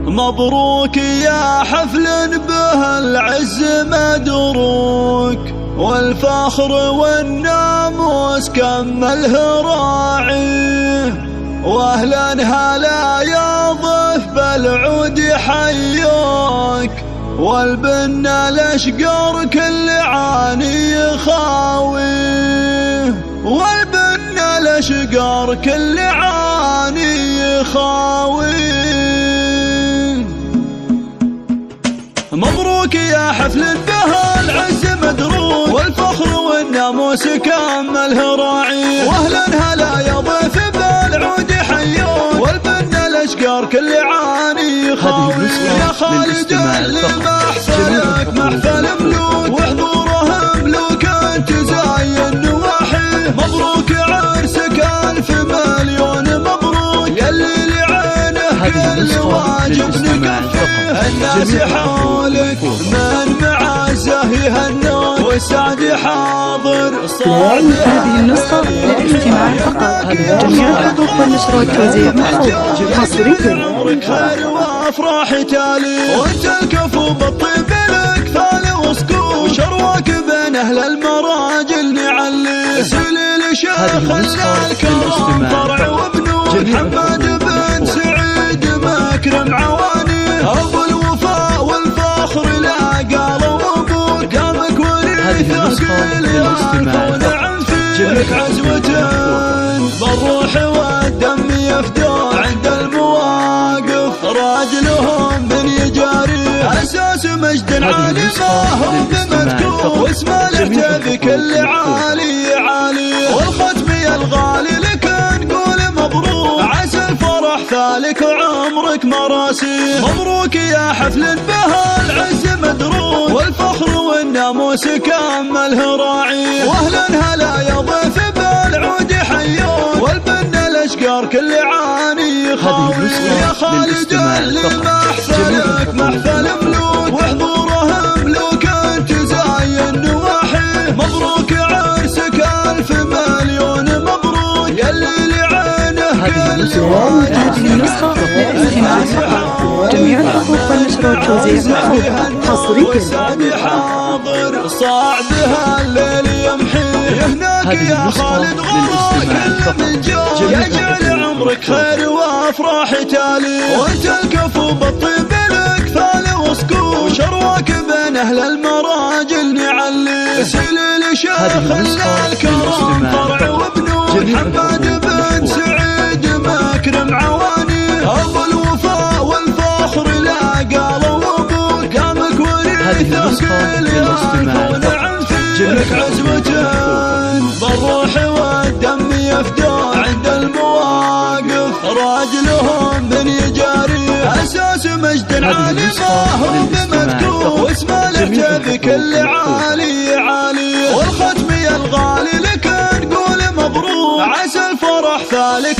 مبروك يا حفل به العز مدروك، والفخر والناموس كمله راعيه، واهلا هلا يا ضيف بالعود حيوك، والبن الاشقر كل عاني يخاويه، والبن الاشقر كل عاني يخاويه. مبروك يا حفل به العز مدروك، والفخر والناموس كمله راعي، واهلا هلا يا ضيف بالعود حيوك، والبن الاشقر كل عاني يخاوي. يا خالد اللي محفلك محفل ملوك، وحضوره ملوك تزاين نواحيه، مبروك عرسك الف مليون مبروك، يلي لعينه كل واجب نكفيه، الناس حولك من معزه يهنون، والسعد حاضر هذه النسخة للاستماع فقط، جميع الحقوق والنشر والتوزيع محفوظ حصريا. عمرك خير وافراح تالي، وانت الكفو بالطيب لك ثالي وسكوت، وشرواك بين اهل المراجل نعلي، سليل شيخنا الكرام فرع وبنوك، محمد بن سعيد مكرم عواني، ابو الوفاء والفخر لا قال وابوك، قامك وريثه ثقيل الكون عن فيك عزوة، بالروح والدم يفدون عند المواقف، راجلهم من يجاري اساس مجد عالي، ما هو بمذكور، واسمه له بكل عالي عالي، والختم يا الغالي لك نقول مبروك، عسى الفرح ثالك وعمرك مراسي. مبروك يا حفل به العز مدروك، والفخر والناموس كمله راعي، واهلا هلا يا ضيف بالعود حيوك، والبن الاشقر كل عاني يخاوي. يا خالد اللي محفلك محفل ملوك، وحضوره ملوك تزاين نواحيه، مبروك عرسك الف مليون مبروك، يلي لعينه كل واجب. هذه النسخة للاستماع فقط، جميع الحقوق والنشر والتوزيع محفوظ حصريا. حاضر صعبها الليل يمحيه، هناك يا خالد غراك كل من جاي، يجعل عمرك خير وافراح تالي، وانت الكفو بالطيب لك ثالي وسكوت، وشرواك بين اهل المراجل نعلي، سليل شيخنا الكرام فرع وبنوك، محمد بن سعيد مكرم عواني، ابو الوفاء والفخر لا قال وابوك، قامك وريثه ثقيل الكون عن فيك عزوة، بالروح والدم يفدون عند المواقف، راجلهم من يجاري اساس مجد عالي، ما هو بمذكور، واسمه له بكل عالي عالي، والختم يا الغالي لك نقول مبروك، عسى الفرح ثالك